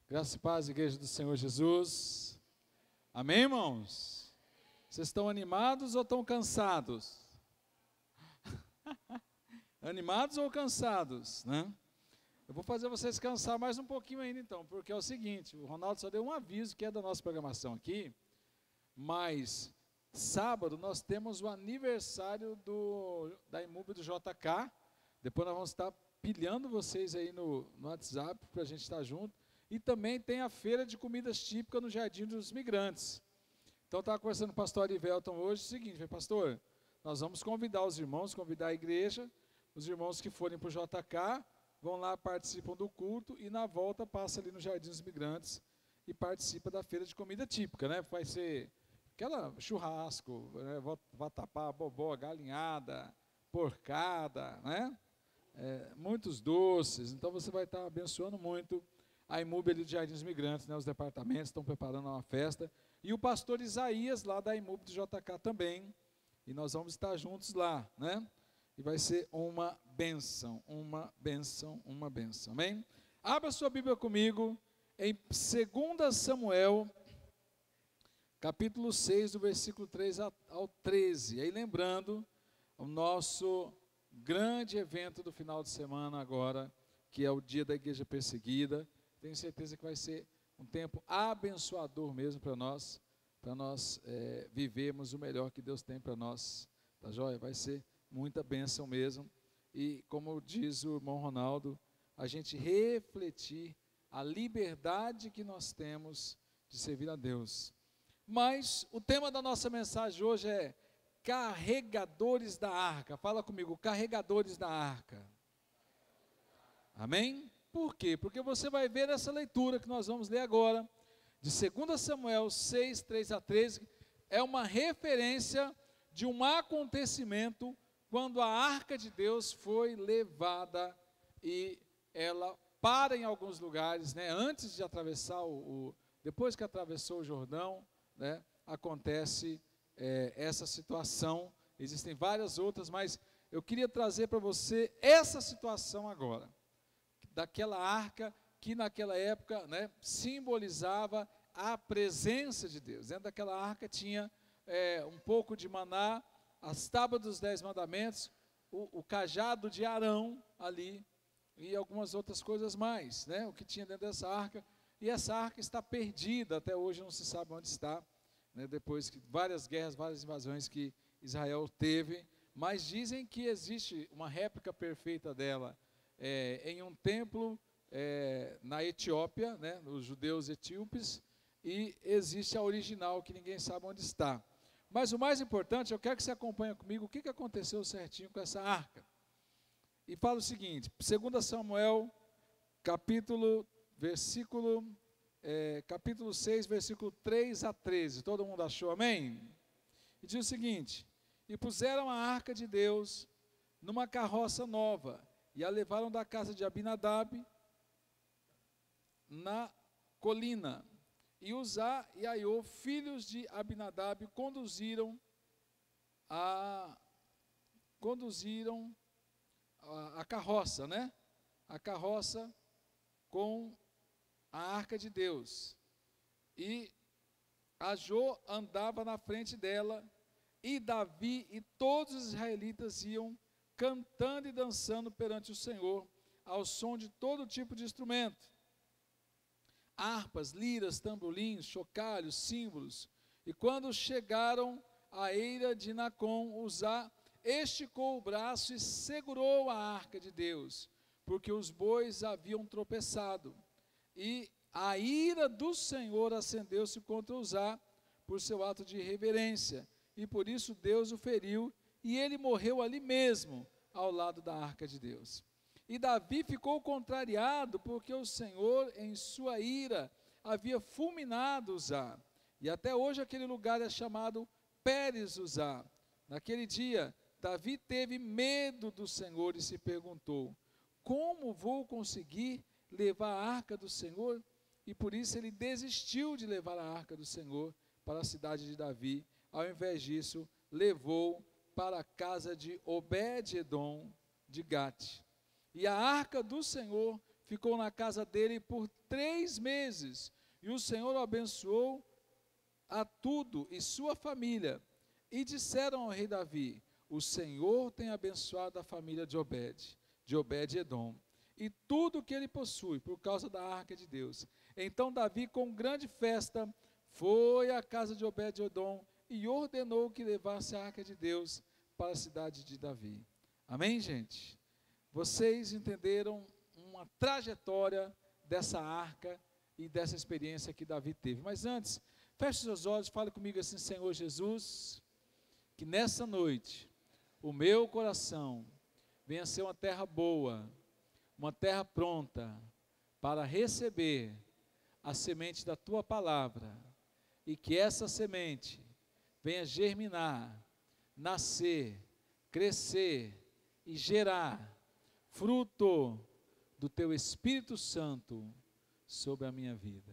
Graça e paz, igreja do Senhor Jesus. Amém, irmãos? Vocês estão animados ou estão cansados? Animados ou cansados, né? Eu vou fazer vocês cansar mais um pouquinho ainda então, porque é o seguinte, o Ronaldo só deu um aviso que é da nossa programação aqui, mas sábado nós temos o aniversário da Imub do JK, depois nós vamos estar pilhando vocês aí no WhatsApp para a gente estar junto. E também tem a feira de comidas típicas no Jardim dos Migrantes. Então, estava conversando com o pastor Arivelton hoje, o seguinte, falei, pastor, nós vamos convidar os irmãos, convidar a igreja, os irmãos que forem para o JK, vão lá, participam do culto, e na volta passa ali no Jardim dos Migrantes e participa da feira de comida típica, né? Vai ser aquela churrasco, né? Vatapá, bobó, galinhada, porcada, né? Muitos doces, então você vai estar abençoando muito a Imub ali do Jardim dos Migrantes, né, os departamentos estão preparando uma festa, e o pastor Isaías lá da Imub do JK também, e nós vamos estar juntos lá, né, e vai ser uma bênção, amém? Abra sua Bíblia comigo, em 2 Samuel, capítulo 6, do versículo 3 ao 13, aí lembrando o nosso grande evento do final de semana agora, que é o dia da igreja perseguida. Tenho certeza que vai ser um tempo abençoador mesmo para nós vivermos o melhor que Deus tem para nós, tá joia? Vai ser muita bênção mesmo, e como diz o irmão Ronaldo, a gente refletir a liberdade que nós temos de servir a Deus. Mas o tema da nossa mensagem hoje é carregadores da arca. Fala comigo, carregadores da arca. Amém? Por quê? Porque você vai ver nessa leitura que nós vamos ler agora, de 2 Samuel 6, 3 a 13, é uma referência de um acontecimento quando a arca de Deus foi levada e ela para em alguns lugares, né, antes de atravessar depois que atravessou o Jordão, né, acontece essa situação. Existem várias outras, mas eu queria trazer para você essa situação agora, daquela arca que naquela época, né, simbolizava a presença de Deus. Dentro daquela arca tinha um pouco de maná, as tábuas dos 10 mandamentos, o cajado de Arão ali, e algumas outras coisas mais, né, o que tinha dentro dessa arca. E essa arca está perdida, até hoje não se sabe onde está, né, depois que várias guerras, várias invasões que Israel teve, mas dizem que existe uma réplica perfeita dela, em um templo na Etiópia, né, os judeus etíopes, e existe a original que ninguém sabe onde está. Mas o mais importante, eu quero que você acompanhe comigo o que aconteceu certinho com essa arca. E fala o seguinte, 2 Samuel, capítulo 6, versículo 3 a 13, todo mundo achou, amém? E diz o seguinte, e puseram a arca de Deus numa carroça nova, e a levaram da casa de Abinadab na colina. E Uzá e Aiô, filhos de Abinadab, conduziram a carroça, né? A carroça com a arca de Deus. E Ajô andava na frente dela, e Davi e todos os israelitas iam cantando e dançando perante o Senhor, ao som de todo tipo de instrumento, harpas, liras, tamborins, chocalhos, símbolos. E quando chegaram à eira de Nacon, Uzá esticou o braço e segurou a arca de Deus, porque os bois haviam tropeçado. E a ira do Senhor acendeu-se contra Uzá por seu ato de irreverência, e por isso Deus o feriu, e ele morreu ali mesmo, ao lado da arca de Deus. E Davi ficou contrariado, porque o Senhor, em sua ira, havia fulminado Uzá. E até hoje aquele lugar é chamado Pérez Uzá. Naquele dia, Davi teve medo do Senhor e se perguntou, como vou conseguir levar a arca do Senhor? E por isso ele desistiu de levar a arca do Senhor para a cidade de Davi. Ao invés disso, levou para a casa de Obed-edom de Gate. E a arca do Senhor ficou na casa dele por 3 meses, e o Senhor o abençoou a tudo e sua família. E disseram ao rei Davi: o Senhor tem abençoado a família de Obed-Edom, e tudo o que ele possui, por causa da arca de Deus. Então Davi, com grande festa, foi à casa de Obed-Edom e ordenou que levasse a arca de Deus para a cidade de Davi. Amém, gente? Vocês entenderam uma trajetória dessa arca e dessa experiência que Davi teve. Mas antes, feche seus olhos, fale comigo assim: Senhor Jesus, que nessa noite o meu coração venha a ser uma terra boa, uma terra pronta para receber a semente da tua palavra, e que essa semente venha germinar, nascer, crescer e gerar fruto do teu Espírito Santo sobre a minha vida.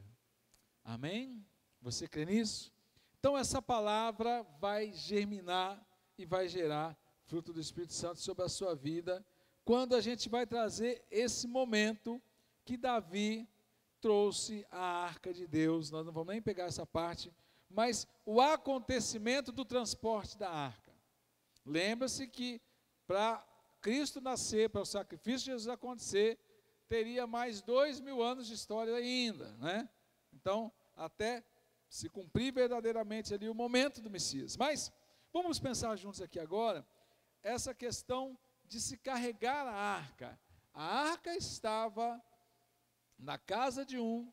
Amém? Você crê nisso? Então essa palavra vai germinar e vai gerar fruto do Espírito Santo sobre a sua vida, quando a gente vai trazer esse momento que Davi trouxe a arca de Deus. Nós não vamos nem pegar essa parte, mas o acontecimento do transporte da arca. Lembra-se que para Cristo nascer, para o sacrifício de Jesus acontecer, teria mais 2000 anos de história ainda, né? Então, até se cumprir verdadeiramente ali o momento do Messias. Mas, vamos pensar juntos aqui agora, essa questão de se carregar a arca. A arca estava na casa de um,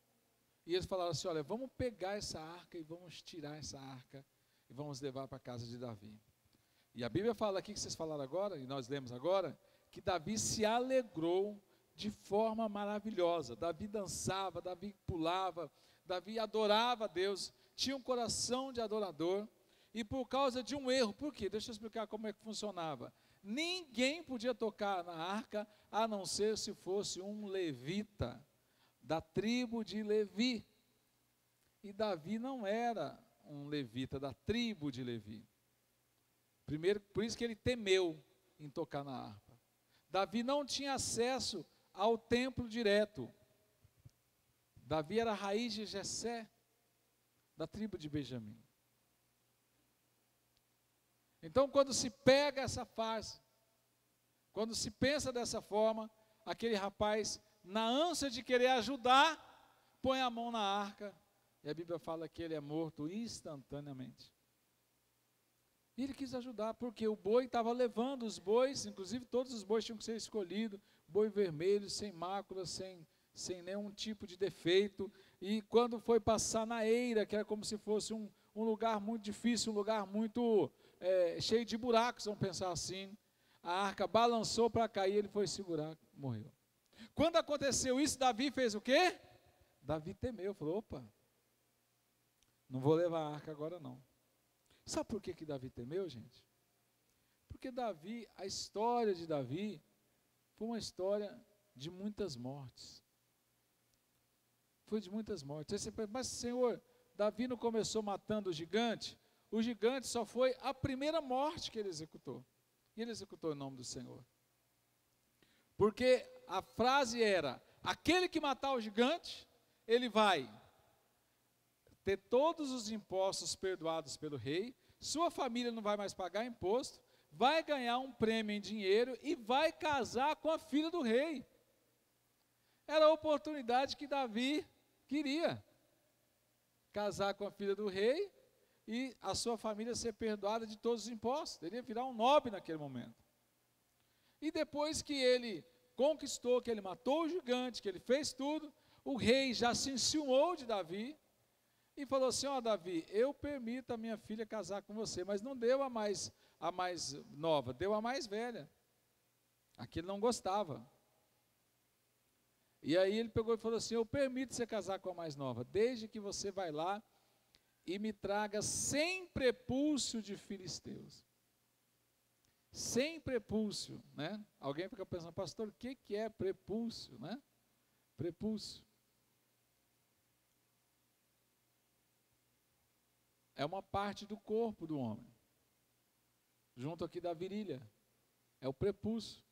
e eles falaram assim: olha, vamos pegar essa arca e vamos tirar essa arca e vamos levar para a casa de Davi. E a Bíblia fala aqui, que vocês falaram agora, e nós lemos agora, que Davi se alegrou de forma maravilhosa. Davi dançava, Davi pulava, Davi adorava a Deus, tinha um coração de adorador, e por causa de um erro. Por quê? Deixa eu explicar como é que funcionava. Ninguém podia tocar na arca, a não ser se fosse um levita, da tribo de Levi. E Davi não era um levita da tribo de Levi. Primeiro, por isso que ele temeu em tocar na harpa. Davi não tinha acesso ao templo direto. Davi era a raiz de Jessé, da tribo de Benjamim. Então, quando se pega essa fase, quando se pensa dessa forma, aquele rapaz, na ânsia de querer ajudar, põe a mão na arca, e a Bíblia fala que ele é morto instantaneamente. E ele quis ajudar, porque o boi estava levando os bois, inclusive todos os bois tinham que ser escolhidos, boi vermelho, sem mácula, sem nenhum tipo de defeito, e quando foi passar na eira, que era como se fosse um lugar muito difícil, um lugar muito cheio de buracos, vamos pensar assim, a arca balançou para cair, ele foi segurar, morreu. Quando aconteceu isso, Davi fez o quê? Davi temeu, falou: opa, não vou levar a arca agora não. Sabe por que Davi temeu, gente? Porque Davi, a história de Davi, foi uma história de muitas mortes. Foi de muitas mortes. Aí você pensa: mas Senhor, Davi não começou matando o gigante só foi a primeira morte que ele executou. E ele executou em nome do Senhor. Porque a frase era: aquele que matar o gigante, ele vai ter todos os impostos perdoados pelo rei, sua família não vai mais pagar imposto, vai ganhar um prêmio em dinheiro e vai casar com a filha do rei. Era a oportunidade que Davi queria. Casar com a filha do rei e a sua família ser perdoada de todos os impostos. Ele ia virar um nobre naquele momento. E depois que ele conquistou, que ele matou o gigante, que ele fez tudo, o rei já se enciumou de Davi e falou assim: ó Davi, eu permito a minha filha casar com você, mas não deu a mais nova, deu a mais velha. Aquele não gostava. E aí ele pegou e falou assim: eu permito você casar com a mais nova, desde que você vai lá e me traga 100 prepúcio de filisteus. 100 prepúcio, né? Alguém fica pensando: pastor, o que é prepúcio, né? Prepúcio é uma parte do corpo do homem, junto aqui da virilha, é o prepúcio.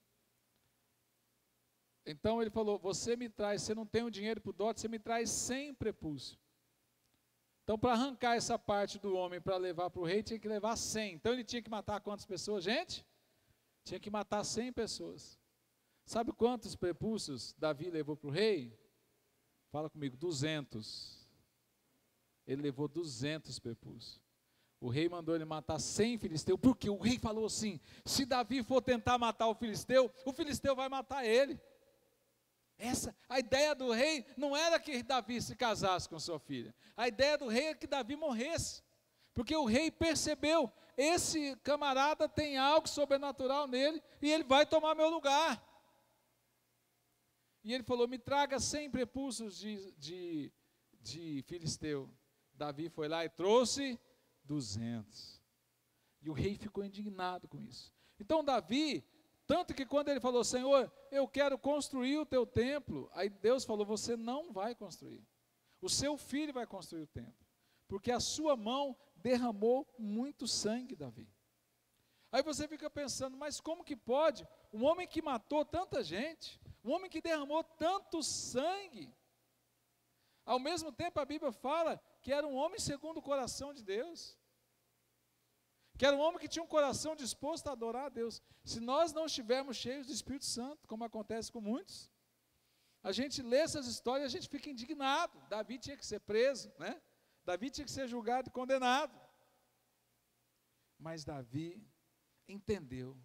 Então ele falou, você me traz, você não tem o dinheiro para o dote, você me traz 100 prepúcios. Então para arrancar essa parte do homem para levar para o rei, tinha que levar 100. Então ele tinha que matar quantas pessoas, gente? Tinha que matar 100 pessoas. Sabe quantos prepúcios Davi levou para o rei? Fala comigo, 200. Ele levou 200 prepúcios. O rei mandou ele matar 100 filisteus, porque o rei falou assim, se Davi for tentar matar o filisteu vai matar ele. A ideia do rei não era que Davi se casasse com sua filha. A ideia do rei era que Davi morresse. Porque o rei percebeu, esse camarada tem algo sobrenatural nele, e ele vai tomar meu lugar. E ele falou, me traga 100 prepúcios de filisteu. Davi foi lá e trouxe 200. E o rei ficou indignado com isso. Então Davi, tanto que quando ele falou, Senhor, eu quero construir o teu templo, aí Deus falou, você não vai construir. O seu filho vai construir o templo. Porque a sua mão derramou muito sangue, Davi. Aí você fica pensando, mas como que pode? Um homem que matou tanta gente, um homem que derramou tanto sangue. Ao mesmo tempo a Bíblia fala que era um homem segundo o coração de Deus. Que era um homem que tinha um coração disposto a adorar a Deus. Se nós não estivermos cheios do Espírito Santo, como acontece com muitos, a gente lê essas histórias e a gente fica indignado. Davi tinha que ser preso, né? Davi tinha que ser julgado e condenado. Mas Davi entendeu.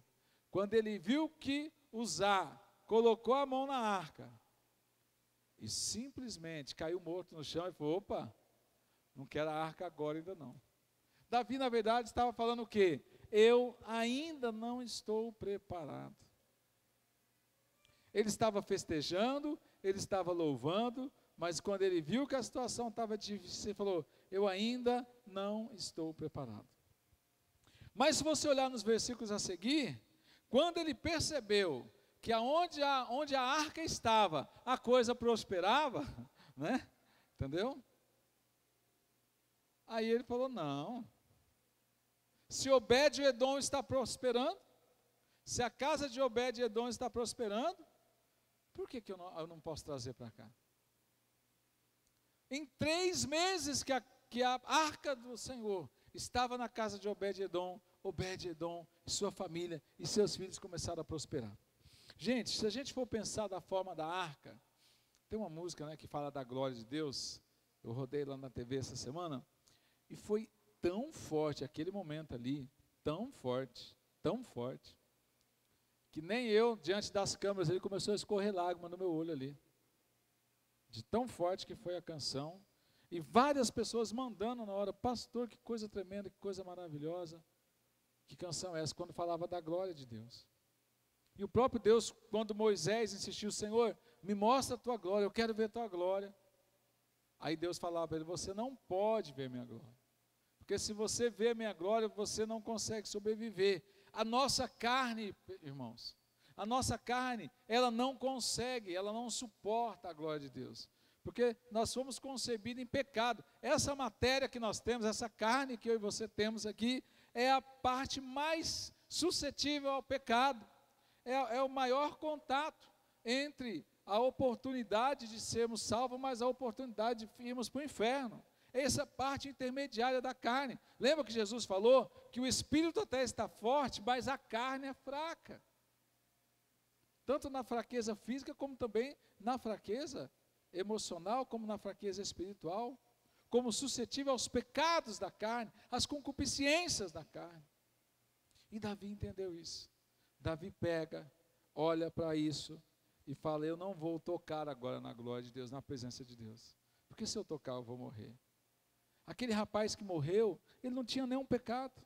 Quando ele viu que Uzá colocou a mão na arca e simplesmente caiu morto no chão e falou, opa, não quero a arca agora ainda não. Davi, na verdade, estava falando o quê? Eu ainda não estou preparado. Ele estava festejando, ele estava louvando, mas quando ele viu que a situação estava difícil, ele falou, eu ainda não estou preparado. Mas se você olhar nos versículos a seguir, quando ele percebeu que onde a arca estava, a coisa prosperava, né? Entendeu? Aí ele falou, não, se Obed-Edom está prosperando, se a casa de Obed-Edom está prosperando, por que eu não posso trazer para cá? Em 3 meses que a arca do Senhor estava na casa de Obed-Edom e sua família e seus filhos começaram a prosperar. Gente, se a gente for pensar da forma da arca, tem uma música, né, que fala da glória de Deus, eu rodei lá na TV essa semana, e foi tão forte aquele momento ali, tão forte, que nem eu, diante das câmeras, ele começou a escorrer lágrima no meu olho ali, de tão forte que foi a canção, e várias pessoas mandando na hora, pastor, que coisa tremenda, que coisa maravilhosa, que canção é essa? Quando falava da glória de Deus. E o próprio Deus, quando Moisés insistiu, Senhor, me mostra a tua glória, eu quero ver a tua glória. Aí Deus falava para ele, você não pode ver minha glória. Porque se você vê minha glória, você não consegue sobreviver. A nossa carne, irmãos, a nossa carne, ela não consegue, ela não suporta a glória de Deus. Porque nós fomos concebidos em pecado. Essa matéria que nós temos, essa carne que eu e você temos aqui, é a parte mais suscetível ao pecado. É o maior contato entre a oportunidade de sermos salvos, mas a oportunidade de irmos para o inferno. Essa parte intermediária da carne. Lembra que Jesus falou que o espírito até está forte, mas a carne é fraca. Tanto na fraqueza física, como também na fraqueza emocional, como na fraqueza espiritual, como suscetível aos pecados da carne, às concupiscências da carne. E Davi entendeu isso. Davi pega, olha para isso e fala, eu não vou tocar agora na glória de Deus, na presença de Deus. Porque se eu tocar eu vou morrer. Aquele rapaz que morreu, ele não tinha nenhum pecado.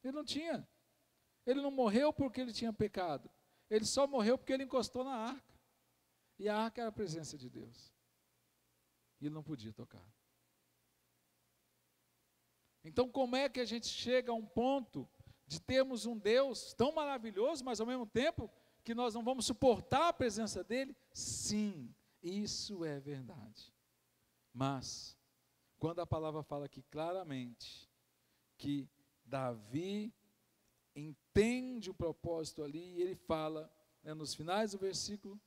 Ele não tinha. Ele não morreu porque ele tinha pecado. Ele só morreu porque ele encostou na arca. E a arca era a presença de Deus. E ele não podia tocar. Então como é que a gente chega a um ponto de termos um Deus tão maravilhoso, mas ao mesmo tempo que nós não vamos suportar a presença dele? Sim, isso é verdade. Mas, quando a palavra fala aqui claramente, que Davi entende o propósito ali, e ele fala, né, nos finais do versículo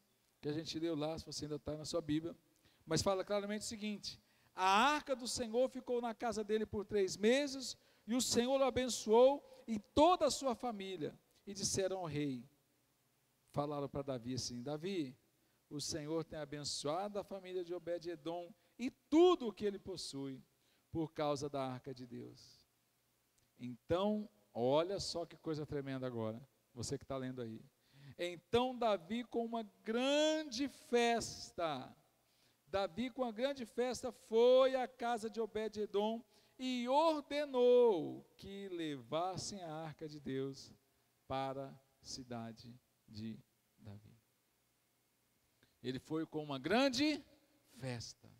que a gente leu lá, se você ainda está na sua Bíblia, mas fala claramente o seguinte: a arca do Senhor ficou na casa dele por 3 meses, e o Senhor o abençoou e toda a sua família, e disseram ao rei, falaram para Davi assim: Davi, o Senhor tem abençoado a família de Obed-edom e tudo o que ele possui, por causa da arca de Deus. Então, olha só que coisa tremenda agora, você que está lendo aí. Então Davi com uma grande festa, foi à casa de Obed-edom e ordenou que levassem a arca de Deus para a cidade de Davi. Ele foi com uma grande festa,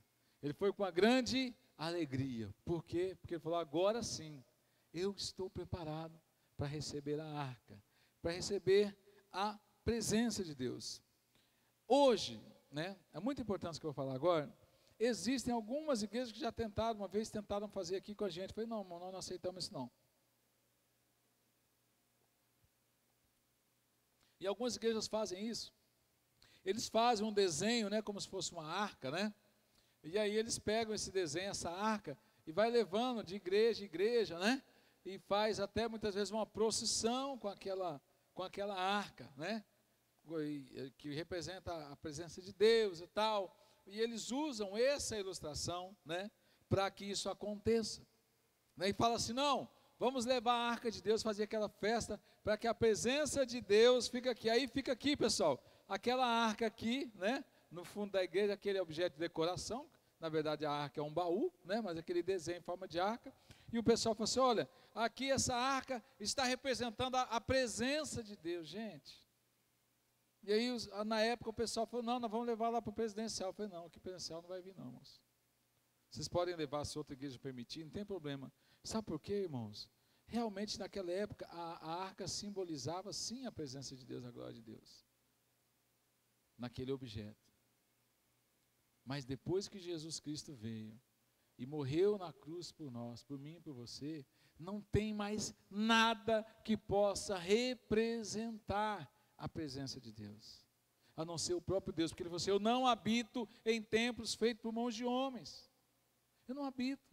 ele foi com uma grande alegria. Por quê? Porque ele falou: agora sim, eu estou preparado para receber a arca, para receber a presença de Deus. Hoje, né, é muito importante o que eu vou falar agora. Existem algumas igrejas que já tentaram, uma vez tentaram fazer aqui com a gente. Eu falei: não, irmão, nós não aceitamos isso não. E algumas igrejas fazem isso. Eles fazem um desenho, né, como se fosse uma arca, né? E aí eles pegam esse desenho, essa arca, e vai levando de igreja em igreja, né? E faz até muitas vezes uma procissão com aquela arca, né? Que representa a presença de Deus e tal. E eles usam essa ilustração, né, para que isso aconteça. Né? E fala assim: não, vamos levar a arca de Deus, fazer aquela festa, para que a presença de Deus fique aqui. Aí fica aqui, pessoal, aquela arca aqui, né, no fundo da igreja, aquele objeto de decoração. Na verdade a arca é um baú, né, mas aquele desenho em forma de arca. E o pessoal fala assim: olha, aqui essa arca está representando a presença de Deus, gente. E aí, na época, o pessoal falou: não, nós vamos levar lá para o presidencial. Eu falei: não, aqui presidencial não vai vir não, irmãos. Vocês podem levar se outra igreja permitir, não tem problema. Sabe por quê, irmãos? Realmente, naquela época, a arca simbolizava, sim, a presença de Deus, a glória de Deus, naquele objeto. Mas depois que Jesus Cristo veio e morreu na cruz por nós, por mim e por você, não tem mais nada que possa representar a presença de Deus, a não ser o próprio Deus, porque ele falou assim: eu não habito em templos feitos por mãos de homens. Eu não habito.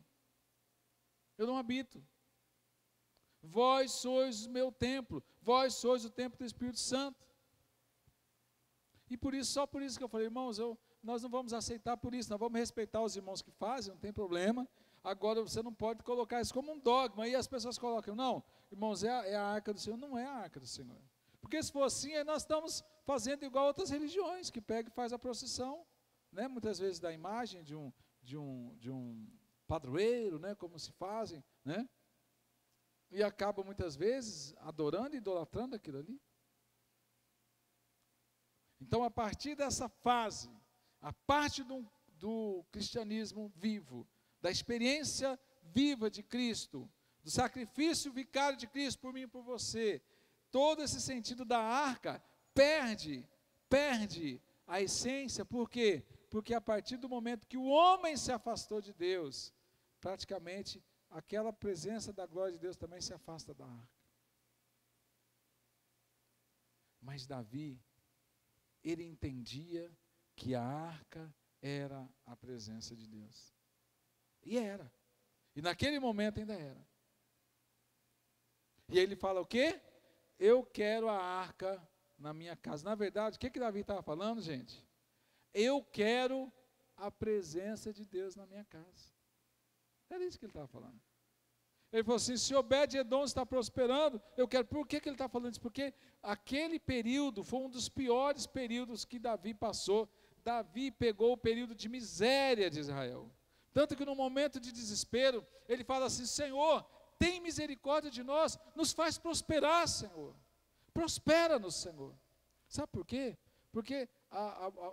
Vós sois o meu templo, vós sois o templo do Espírito Santo. E por isso, só por isso que eu falei: irmãos, nós não vamos aceitar por isso, nós vamos respeitar os irmãos que fazem, não tem problema. Agora você não pode colocar isso como um dogma, e as pessoas colocam: não, irmãos, é a arca do Senhor. Não é a arca do Senhor. Porque se for assim, aí nós estamos fazendo igual outras religiões, que pega e faz a procissão, né, muitas vezes da imagem de um padroeiro, né, como se fazem, né, e acabam muitas vezes adorando e idolatrando aquilo ali. Então, a partir dessa fase, a parte do cristianismo vivo, da experiência viva de Cristo, do sacrifício vicário de Cristo por mim e por você, todo esse sentido da arca perde a essência. Por quê? Porque a partir do momento que o homem se afastou de Deus, praticamente aquela presença da glória de Deus também se afasta da arca. Mas Davi, ele entendia que a arca era a presença de Deus. E era. E naquele momento ainda era. E ele fala o quê? Eu quero a arca na minha casa. Na verdade, o que Davi estava falando, gente? Eu quero a presença de Deus na minha casa. Era isso que ele estava falando. Ele falou assim: se Obed-edom está prosperando, eu quero. Por que ele está falando isso? Porque aquele período foi um dos piores períodos que Davi passou. Davi pegou o período de miséria de Israel. Tanto que no momento de desespero, ele fala assim: Senhor, tem misericórdia de nós, nos faz prosperar, Senhor. Prospera-nos, Senhor. Sabe por quê? Porque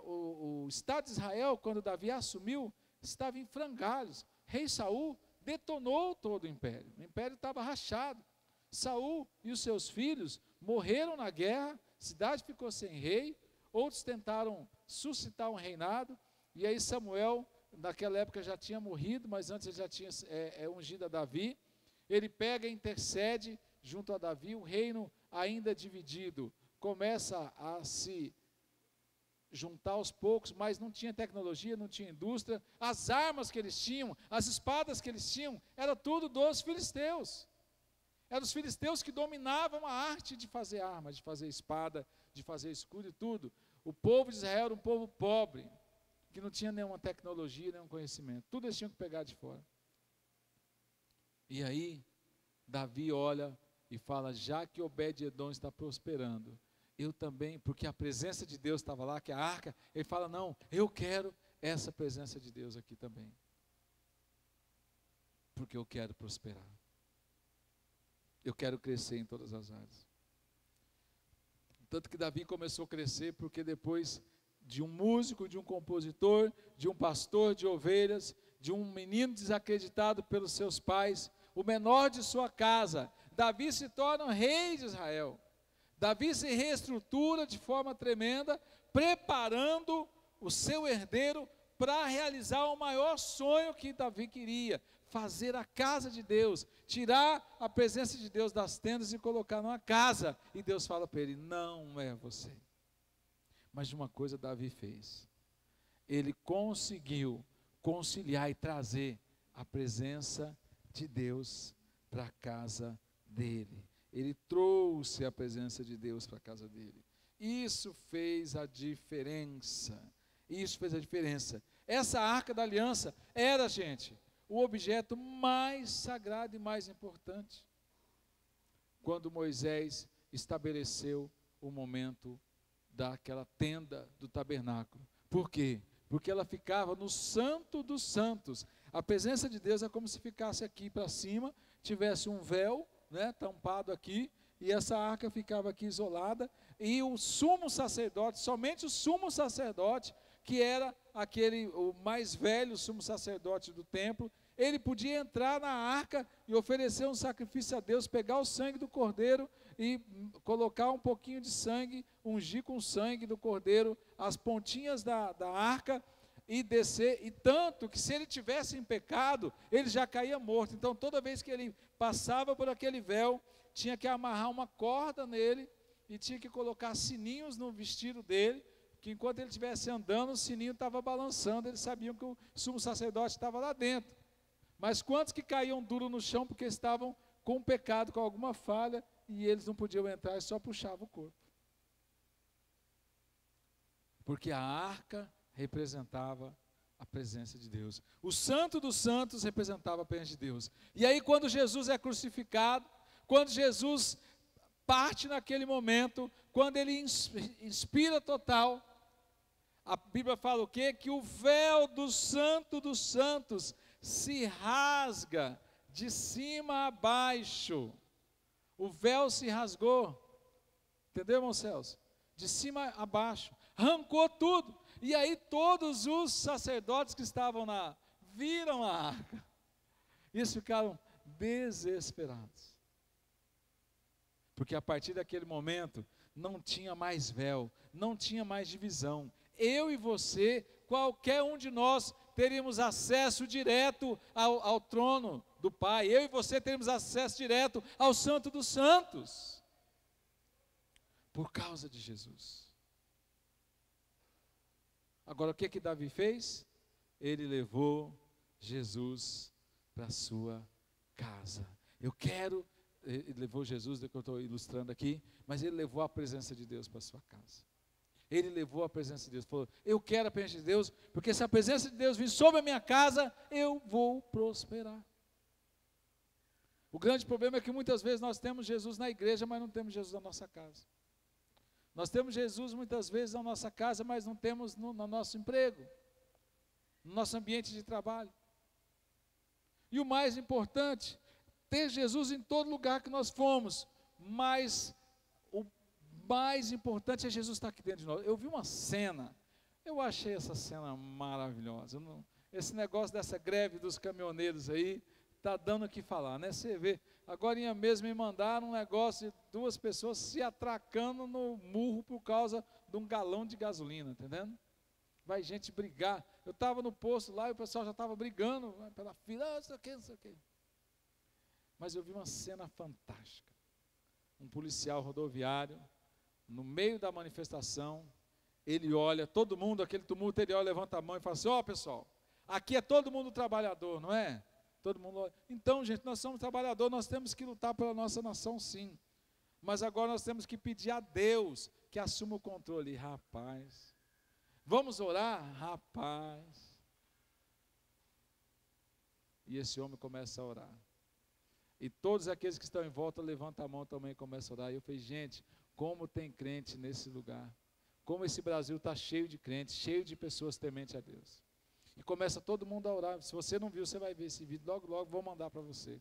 o Estado de Israel, quando Davi assumiu, estava em frangalhos. Rei Saul detonou todo o império estava rachado. Saul e os seus filhos morreram na guerra, a cidade ficou sem rei, outros tentaram suscitar um reinado, e aí Samuel, naquela época já tinha morrido, mas antes ele já tinha ungido a Davi. Ele pega e intercede junto a Davi, o reino ainda dividido começa a se juntar aos poucos, mas não tinha tecnologia, não tinha indústria. As armas que eles tinham, as espadas que eles tinham, era tudo dos filisteus. Eram os filisteus que dominavam a arte de fazer armas, de fazer espada, de fazer escudo e tudo. O povo de Israel era um povo pobre, que não tinha nenhuma tecnologia, nenhum conhecimento. Tudo eles tinham que pegar de fora. E aí, Davi olha e fala, já que Obed-edom está prosperando, eu também, porque a presença de Deus estava lá, que é a arca, ele fala, não, eu quero essa presença de Deus aqui também. Porque eu quero prosperar. Eu quero crescer em todas as áreas. Tanto que Davi começou a crescer, porque depois de um músico, de um compositor, de um pastor de ovelhas, de um menino desacreditado pelos seus pais, o menor de sua casa, Davi se torna rei de Israel. Davi se reestrutura de forma tremenda, preparando o seu herdeiro para realizar o maior sonho que Davi queria, fazer a casa de Deus, tirar a presença de Deus das tendas e colocar numa casa. E Deus fala para ele, não é você. Mas uma coisa Davi fez, ele conseguiu conciliar e trazer a presença de Deus para a casa dele. Ele trouxe a presença de Deus para a casa dele. Isso fez a diferença. Isso fez a diferença. Essa arca da aliança era, gente, o objeto mais sagrado e mais importante. Quando Moisés estabeleceu o momento daquela tenda do tabernáculo. Por quê? Porque ela ficava no Santo dos Santos. A presença de Deus é como se ficasse aqui para cima, tivesse um véu, né, tampado aqui, e essa arca ficava aqui isolada, e o sumo sacerdote, somente o sumo sacerdote, que era o mais velho sumo sacerdote do templo, ele podia entrar na arca e oferecer um sacrifício a Deus, pegar o sangue do cordeiro e colocar um pouquinho de sangue, ungir com o sangue do cordeiro as pontinhas da arca e descer, e tanto que se ele tivesse em pecado, ele já caía morto. Então toda vez que ele passava por aquele véu, tinha que amarrar uma corda nele e tinha que colocar sininhos no vestido dele, que enquanto ele estivesse andando, o sininho estava balançando, eles sabiam que o sumo sacerdote estava lá dentro. Mas quantos que caíam duro no chão porque estavam com pecado, com alguma falha, e eles não podiam entrar e só puxavam o corpo? Porque a arca representava a presença de Deus. O Santo dos Santos representava a presença de Deus. E aí quando Jesus é crucificado, quando Jesus parte naquele momento, quando ele inspira total, a Bíblia fala o quê? Que o véu do Santo dos Santos se rasga de cima a baixo. O véu se rasgou. Entendeu, irmão Celso? De cima a baixo. Arrancou tudo. E aí todos os sacerdotes que estavam lá viram a arca. E eles ficaram desesperados. Porque a partir daquele momento não tinha mais véu, não tinha mais divisão. Eu e você, qualquer um de nós, teríamos acesso direto ao trono do Pai. Eu e você teríamos acesso direto ao Santo dos Santos. Por causa de Jesus. Agora o que Davi fez? Ele levou Jesus para a sua casa. Ele levou Jesus, que eu estou ilustrando aqui, mas ele levou a presença de Deus para a sua casa. Ele levou a presença de Deus, falou, eu quero a presença de Deus, porque se a presença de Deus vir sobre a minha casa, eu vou prosperar. O grande problema é que muitas vezes nós temos Jesus na igreja, mas não temos Jesus na nossa casa. Nós temos Jesus muitas vezes na nossa casa, mas não temos no nosso emprego, no nosso ambiente de trabalho. E o mais importante, ter Jesus em todo lugar que nós formos, mas o mais importante é Jesus estar aqui dentro de nós. Eu vi uma cena, eu achei essa cena maravilhosa. Esse negócio dessa greve dos caminhoneiros aí, está dando o que falar, né? Você vê, agora mesmo me mandaram um negócio de 2 pessoas se atracando no murro por causa de um galão de gasolina, entendendo? Vai gente brigar. Eu estava no posto lá e o pessoal já estava brigando pela fila, não sei o que, não sei o que. Mas eu vi uma cena fantástica. Um policial rodoviário, no meio da manifestação, ele olha, todo mundo, aquele tumulto, ele olha, levanta a mão e fala assim, ó pessoal, aqui é todo mundo trabalhador, não é? Todo mundo. Então, gente, nós somos trabalhadores, nós temos que lutar pela nossa nação, sim. Mas agora nós temos que pedir a Deus que assuma o controle. Rapaz, vamos orar? Rapaz. E esse homem começa a orar. E todos aqueles que estão em volta levantam a mão também e começam a orar. E eu falei, gente, como tem crente nesse lugar. Como esse Brasil está cheio de crentes, cheio de pessoas tementes a Deus. E começa todo mundo a orar. Se você não viu, você vai ver esse vídeo. Logo, logo vou mandar para você.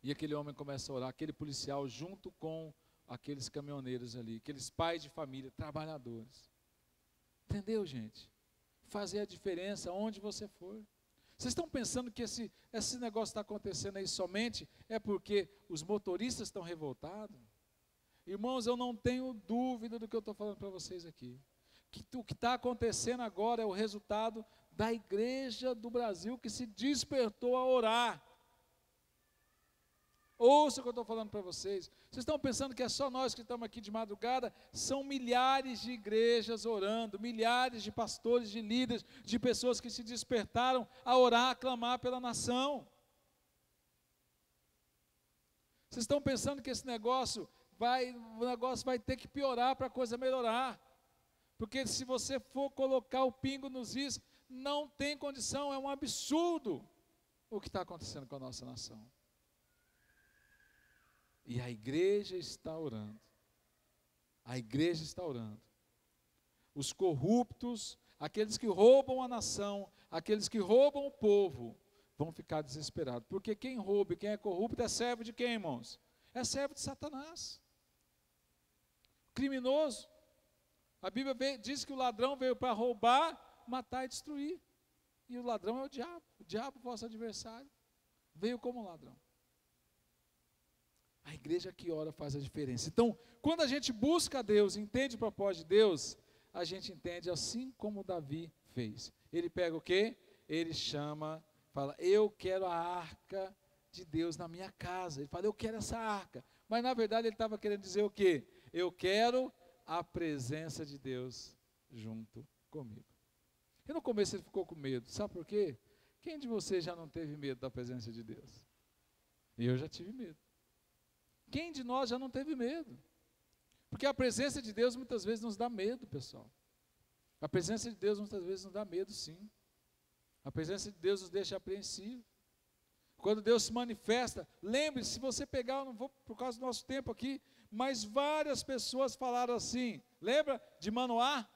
E aquele homem começa a orar, aquele policial junto com aqueles caminhoneiros ali, aqueles pais de família, trabalhadores. Entendeu, gente? Fazer a diferença onde você for. Vocês estão pensando que esse negócio está acontecendo aí somente é porque os motoristas estão revoltados? Irmãos, eu não tenho dúvida do que eu estou falando para vocês aqui. Que o que está acontecendo agora é o resultado da igreja do Brasil que se despertou a orar. Ouça o que eu estou falando para vocês. Vocês estão pensando que é só nós que estamos aqui de madrugada? São milhares de igrejas orando, milhares de pastores, de líderes, de pessoas que se despertaram a orar, a clamar pela nação. Vocês estão pensando que esse negócio vai ter que piorar para a coisa melhorar? Porque se você for colocar o pingo nos is, não tem condição, é um absurdo o que está acontecendo com a nossa nação. E a igreja está orando. A igreja está orando. Os corruptos, aqueles que roubam a nação, aqueles que roubam o povo, vão ficar desesperados. Porque quem rouba e quem é corrupto é servo de quem, irmãos? É servo de Satanás. Criminoso. A Bíblia diz que o ladrão veio para roubar, matar e destruir. E o ladrão é o diabo. O diabo, vosso adversário, veio como ladrão. A igreja que ora faz a diferença. Então, quando a gente busca a Deus, entende o propósito de Deus, a gente entende assim como Davi fez. Ele pega o quê? Ele chama, fala, eu quero a arca de Deus na minha casa. Ele fala, eu quero essa arca. Mas na verdade ele estava querendo dizer o quê? Eu quero a presença de Deus junto comigo. E no começo ele ficou com medo. Sabe por quê? Quem de vocês já não teve medo da presença de Deus? Eu já tive medo. Quem de nós já não teve medo? Porque a presença de Deus muitas vezes nos dá medo, pessoal. A presença de Deus muitas vezes nos dá medo, sim. A presença de Deus nos deixa apreensivos. Quando Deus se manifesta, lembre-se, se você pegar, eu não vou por causa do nosso tempo aqui, mas várias pessoas falaram assim, lembra de Manoá,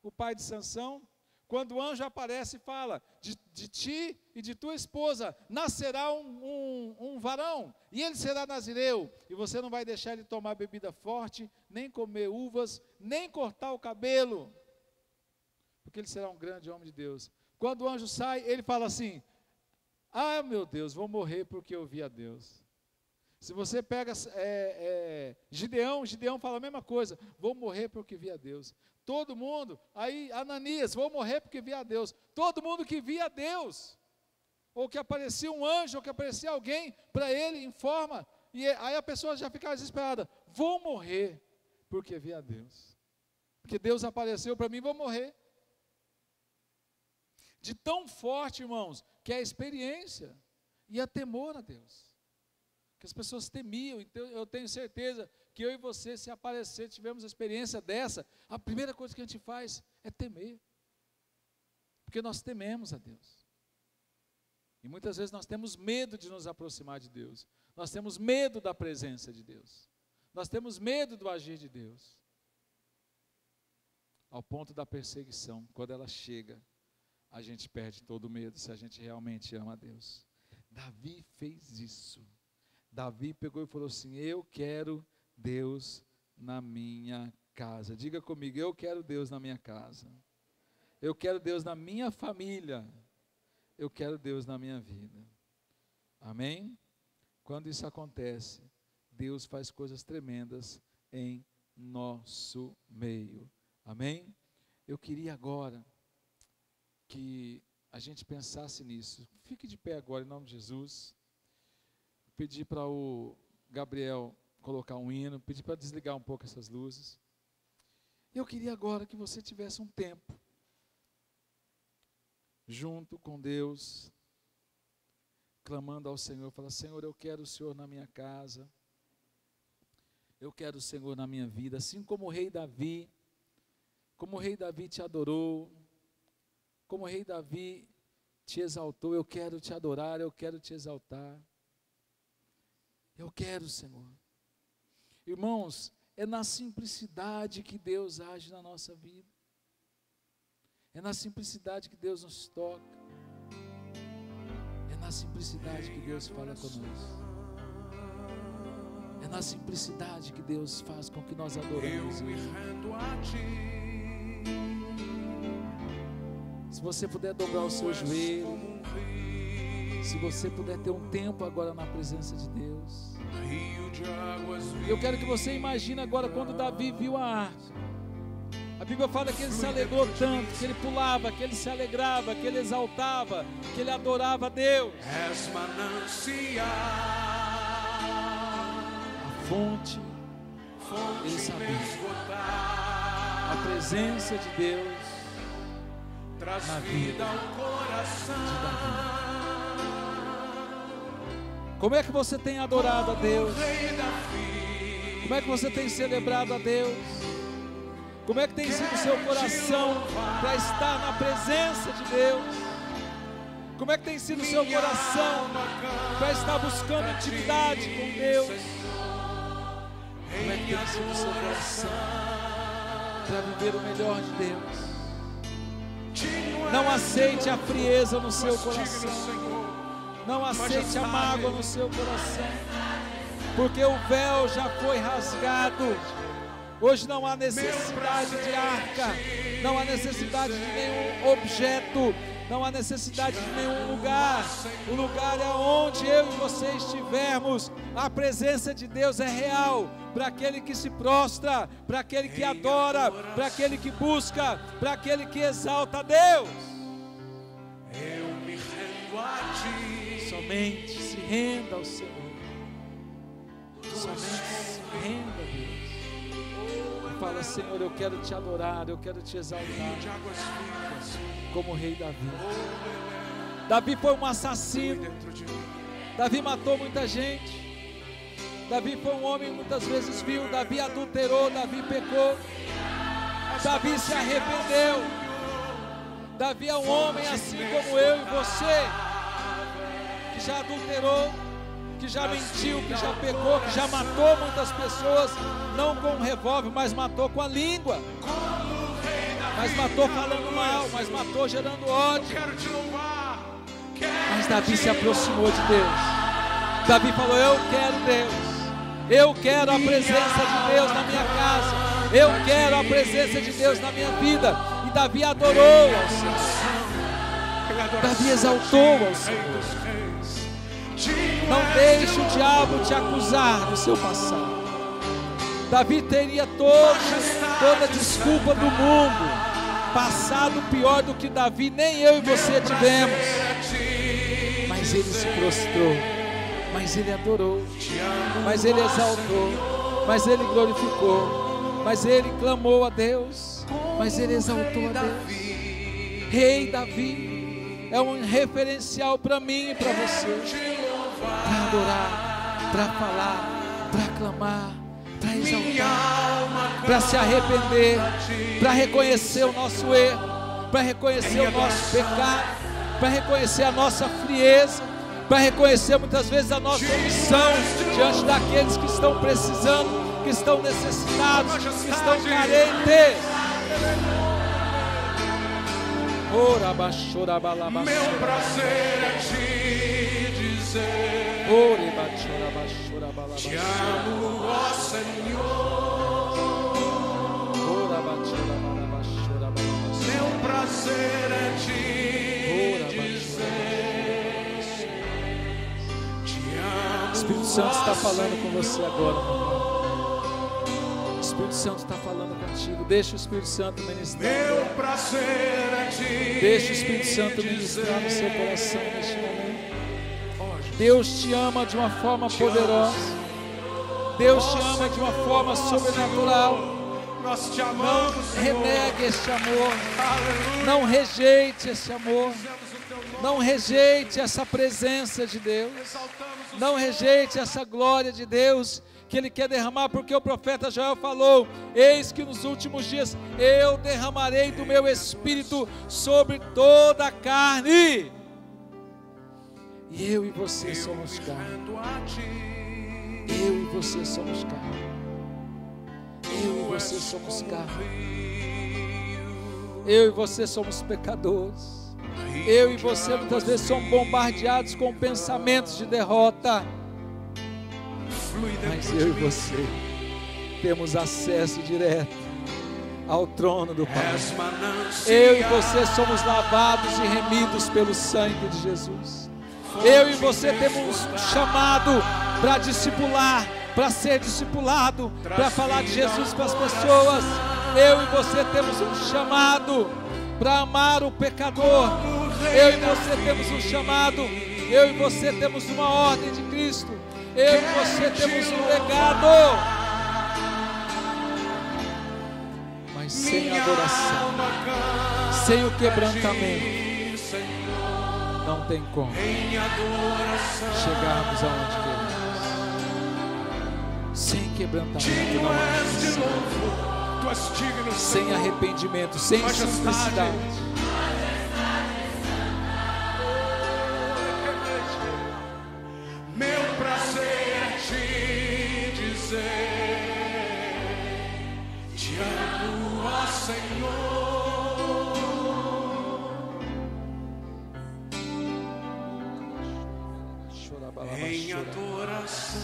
o pai de Sansão? Quando o anjo aparece e fala, de ti e de tua esposa nascerá um varão, e ele será nazireu, e você não vai deixar ele tomar bebida forte, nem comer uvas, nem cortar o cabelo, porque ele será um grande homem de Deus. Quando o anjo sai, ele fala assim, ah meu Deus, vou morrer porque eu vi a Deus. Se você pega Gideão fala a mesma coisa, vou morrer porque vi a Deus. Todo mundo, aí Ananias, vou morrer porque vi a Deus. Todo mundo que via Deus, ou que aparecia um anjo, ou que aparecia alguém para ele, informa, e aí a pessoa já ficava desesperada, vou morrer porque vi a Deus. Porque Deus apareceu para mim, vou morrer. De tão forte, irmãos, que é a experiência e a temor a Deus. Que as pessoas temiam, então eu tenho certeza que eu e você, se aparecer, tivermos a experiência dessa, a primeira coisa que a gente faz é temer. Porque nós tememos a Deus. E muitas vezes nós temos medo de nos aproximar de Deus. Nós temos medo da presença de Deus. Nós temos medo do agir de Deus. Ao ponto da perseguição, quando ela chega, a gente perde todo o medo, se a gente realmente ama a Deus. Davi fez isso. Davi pegou e falou assim, eu quero Deus na minha casa. Diga comigo, eu quero Deus na minha casa. Eu quero Deus na minha família. Eu quero Deus na minha vida. Amém? Quando isso acontece, Deus faz coisas tremendas em nosso meio. Amém? Eu queria agora que a gente pensasse nisso. Fique de pé agora em nome de Jesus. Pedir para o Gabriel colocar um hino, pedir para desligar um pouco essas luzes. Eu queria agora que você tivesse um tempo junto com Deus, clamando ao Senhor, fala: Senhor, eu quero o Senhor na minha casa, eu quero o Senhor na minha vida, assim como o rei Davi te adorou, como o rei Davi te exaltou, eu quero te adorar, eu quero te exaltar, eu quero, Senhor. Irmãos, é na simplicidade que Deus age na nossa vida, é na simplicidade que Deus nos toca, é na simplicidade que Deus fala conosco, é na simplicidade que Deus faz com que nós adoramos Ele. Se você puder dobrar o seu joelho, se você puder ter um tempo agora na presença de Deus, eu quero que você imagine agora quando Davi viu a arca. A Bíblia fala que ele se alegrou tanto, que ele pulava, que ele se alegrava, que ele exaltava, que ele adorava a Deus. A fonte, ele sabia, a presença de Deus na vida de Davi. Como é que você tem adorado a Deus? Como é que você tem celebrado a Deus? Como é que tem sido o seu coração para estar na presença de Deus? Como é que tem sido o seu coração para estar buscando intimidade com Deus? Como é que tem sido o seu coração para viver o melhor de Deus? Não aceite a frieza no seu coração. Não aceite a mágoa no seu coração, porque o véu já foi rasgado. Hoje não há necessidade de arca, não há necessidade de nenhum objeto, não há necessidade de nenhum lugar. O lugar é onde eu e você estivermos. A presença de Deus é real para aquele que se prostra, para aquele que adora, para aquele que busca, para aquele que exalta a Deus. Eu me rendo a Ti. Somente se renda ao Senhor. Somente se renda a Deus. E fala: Senhor, eu quero te adorar, eu quero te exaltar, como o rei Davi. Davi foi um assassino. Davi matou muita gente. Davi foi um homem muitas vezes vil. Davi adulterou, Davi pecou. Davi se arrependeu. Davi é um homem assim como eu e você, que já adulterou, que já mentiu, que já pecou, que já matou muitas pessoas, não com um revólver, mas matou com a língua, mas matou falando mal, mas matou gerando ódio. Mas Davi se aproximou de Deus. Davi falou: eu quero Deus, eu quero a presença de Deus na minha casa, eu quero a presença de Deus na minha vida. E Davi adorou ao Senhor, Davi exaltou ao Senhor. Não deixe o diabo te acusar do seu passado. Davi teria toda a desculpa do mundo. Passado pior do que Davi, nem eu e você tivemos. Mas ele se prostrou, mas ele adorou, mas ele exaltou, mas ele glorificou, mas ele clamou a Deus, mas ele exaltou a Deus. Rei Davi é um referencial para mim e para você, para adorar, para falar, para clamar, para exaltar, para se arrepender, para reconhecer o nosso erro, para reconhecer o nosso pecado, para reconhecer a nossa frieza, para reconhecer muitas vezes a nossa omissão diante daqueles que estão precisando, que estão necessitados, que estão carentes. Meu prazer é te dizer, te amo, ó Senhor. Meu prazer é te dizer, te amo. O Espírito Santo está falando com você agora, meu irmão. O Espírito Santo está falando contigo. Deixa o Espírito Santo ministrar. Meu prazer é te Deixa o Espírito Santo ministrar no seu coração neste momento. Deus te ama de uma forma poderosa. Deus te ama de uma forma sobrenatural. Nós te Não amamos, Senhor. renegue este amor. Aleluia. Não rejeite esse amor. Bendizemos o teu nome. Não rejeite essa presença de Deus. Exaltamos o Não Senhor. rejeite essa glória de Deus que Ele quer derramar, porque o profeta Joel falou: eis que nos últimos dias eu derramarei do meu espírito sobre toda a carne. E eu e você somos carne. Rendo a ti. Eu e você somos carne. Eu e você somos carne. Eu e você somos pecadores. Eu e você muitas vezes somos bombardeados com pensamentos de derrota. Mas eu e você temos acesso direto ao trono do Pai. Eu e você somos lavados e remidos pelo sangue de Jesus. Eu e você temos um chamado para discipular, para ser discipulado, para falar de Jesus para as pessoas. Eu e você temos um chamado para amar o pecador. Eu e você temos um chamado. Eu e você temos uma ordem de Cristo. Eu e você temos um legado. Mas sem adoração, sem o quebrantamento, não tem como chegarmos aonde queremos. Sem quebrantamento não há missão. Sem arrependimento, sem simplicidade. Meu prazer é te dizer: te amo, ó Senhor. Em adoração,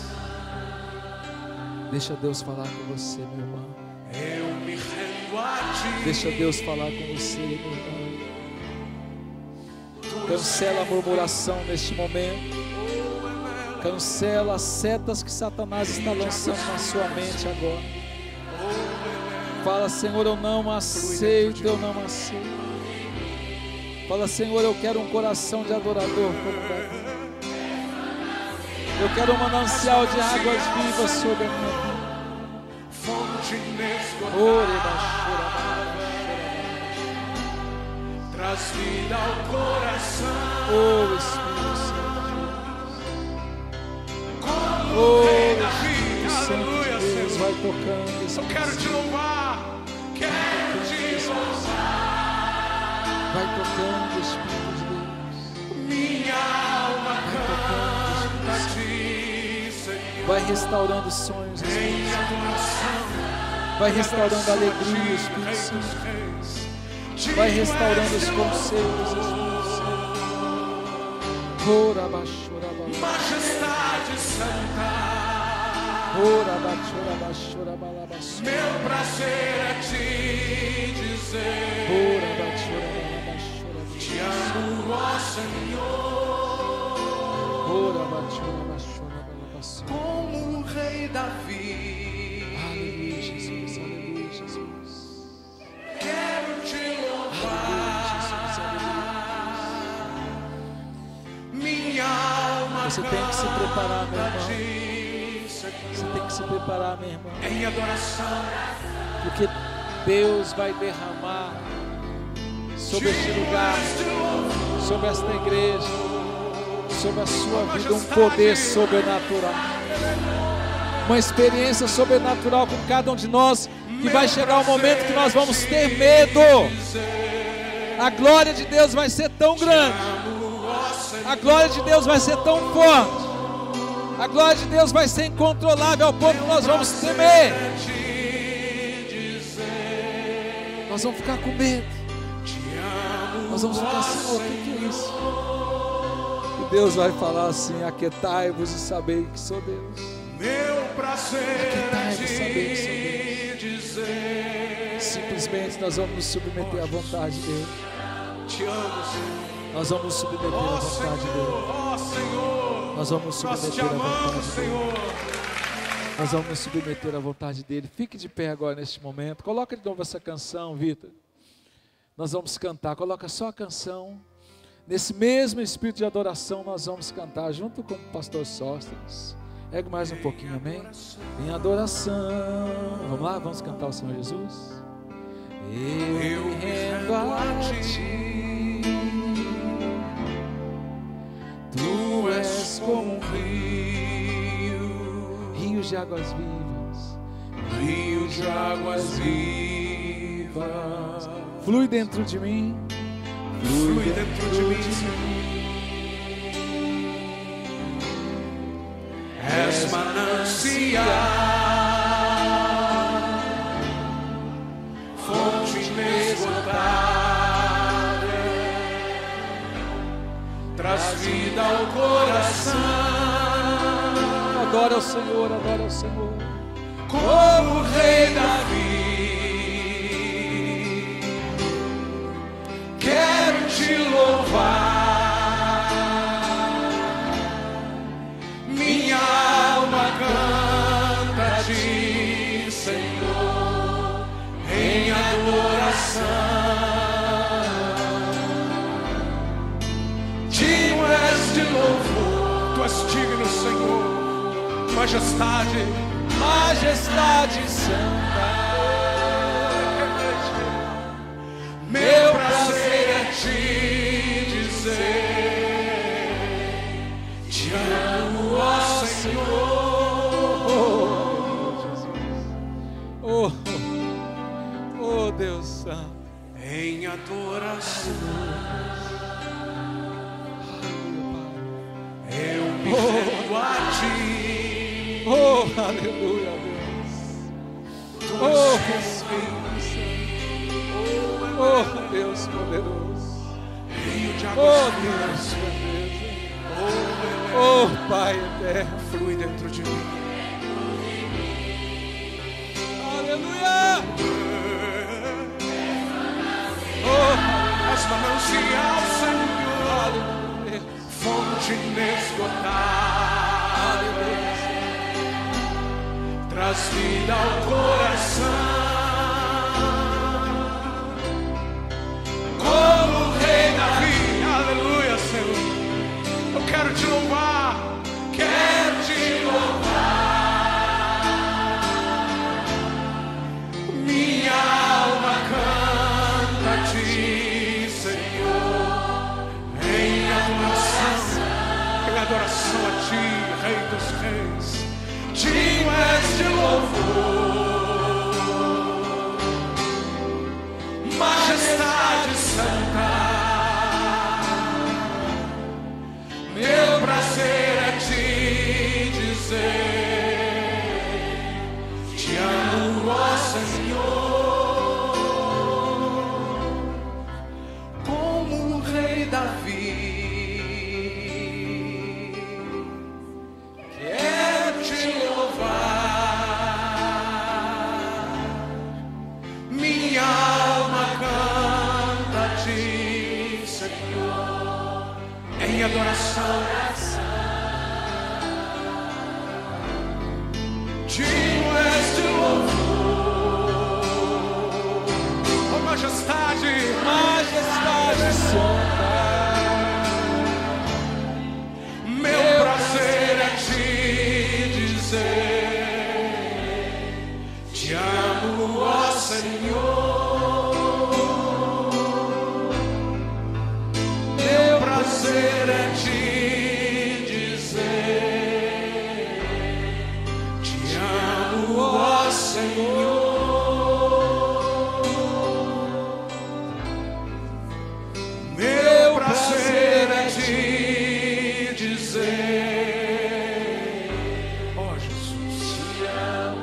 Deixa Deus falar com você, meu irmão. eu me rendo a ti. Deixa Deus falar com você, meu irmão. Cancela a murmuração neste momento. Cancela as setas que Satanás está lançando na sua mente agora. Fala: Senhor, eu não aceito, eu não aceito. Fala: Senhor, eu quero um coração de adorador como Davi. Eu quero um manancial de águas vivas sobre a minha vida. Fonte Ore, traz vida ao coração. oh Espírito Santo. Oh Espírito Santo de Deus, vai tocando. Eu quero te louvar, quero te louvar. Vai tocando, Espírito de Deus. Minha alma canta a ti, Senhor. Vai restaurando sonhos, Em Espírito Santo. adoração, Vai restaurando a alegria, Espírito Rei Santo. dos Reis. Vai restaurando os conselhos, Espírito Santo. Ora, baixura, baixura. Majestade santa, Ora, baixura, baixura, balabaçura. meu prazer é te dizer: Ora, baixura, balabaçura. te amo, ó Senhor. Ora, baixura, baixura, balabaçura. Como o rei Davi, Aleluia, Jesus, aleluia, Jesus. quero te louvar. Minha alma Você tem que se preparar, meu canta a irmão. ti, Senhor. Você tem que se preparar, meu irmão. Em adoração, Porque Deus vai derramar sobre este lugar, sobre esta igreja, sobre a sua vida, um poder sobrenatural. Uma experiência sobrenatural com cada um de nós, que vai chegar um momento que nós vamos ter medo. A glória de Deus vai ser tão grande. A glória de Deus vai ser tão forte. A glória de Deus vai ser incontrolável ao ponto que nós vamos temer. Nós vamos ficar com medo. Nós vamos ficar assim: o que é isso? E Deus vai falar assim: aquietai-vos e sabei que sou Deus. meu prazer Aquietai-vos e sabei que sou é te dizer: Simplesmente nós vamos nos submeter à vontade dele. te amo, Senhor. Nós vamos nos submeter à Ó vontade dele. Senhor, ó Senhor, Nós vamos nos nós te submeter à amamos, vontade dele. Senhor. Nós vamos nos submeter à vontade dele. Fique de pé agora neste momento. Coloca de novo essa canção, Vitor. Nós vamos cantar. Coloca só a canção. Nesse mesmo espírito de adoração nós vamos cantar junto com o pastor Sóstenes. Ergue mais um pouquinho, amém? Em adoração. Vamos lá, vamos cantar o Senhor Jesus. Eu me rendo a ti. Tu és como um rio, rios de águas vivas, rios de águas vivas, flui dentro de mim, flui dentro de mim. És manancial, fonte inesgotável, traz vida ao coração. Adora o Senhor, adora o Senhor. Como o rei Davi, quero te louvar. Minha alma canta a ti, Senhor, em adoração. Digno és de louvor, tu és digno, Senhor, majestade, Majestade santa, meu prazer é te dizer, te amo, ó Senhor. Oh Deus Santo, Em adoração, eu me rendo a ti. oh aleluia, Deus. Oh Deus poderoso, Rio de oh águas Deus vivas, grandeza, oh Pai eterno, flui dentro de mim. aleluia, És manancial, Senhor, aleluia, fonte inesgotável, traz vida ao coração. Como o rei Davi, aleluia, Senhor. Eu quero te louvar, quero te louvar. Minha alma canta a ti, Senhor, em adoração a ti, Rei dos Reis. Digno és de louvor, majestade santa. Meu prazer é te dizer, te amo, ó Senhor, como o rei Davi. Quero te louvar, minha alma canta a ti, Senhor, em adoração. Digno és de louvor, oh majestade, majestade santa, meu prazer é te dizer, te amo, ó Senhor. Meu prazer é te dizer, te amo, ó Senhor. Meu prazer é te dizer, ó Jesus,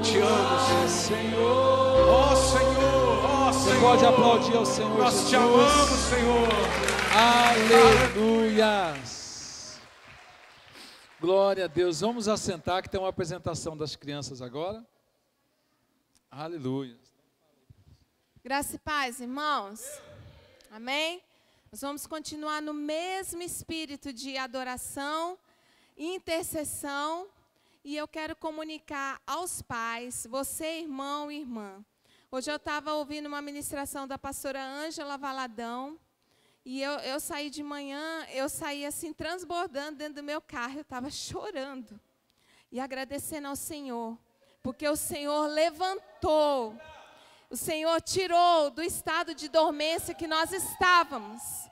te amo, Senhor, ó Senhor, ó Senhor. pode aplaudir ao Senhor Nós Jesus. te amamos, Senhor. Aleluias. Glória a Deus. Vamos assentar que tem uma apresentação das crianças agora. Aleluia. Graça e paz, irmãos. Amém? Nós vamos continuar no mesmo espírito de adoração, intercessão. E eu quero comunicar aos pais, você, irmão e irmã. Hoje eu estava ouvindo uma ministração da pastora Ângela Valadão. E eu saí de manhã, eu saí assim transbordando dentro do meu carro. Eu estava chorando. e agradecendo ao Senhor, porque o Senhor levantou, o Senhor tirou do estado de dormência que nós estávamos.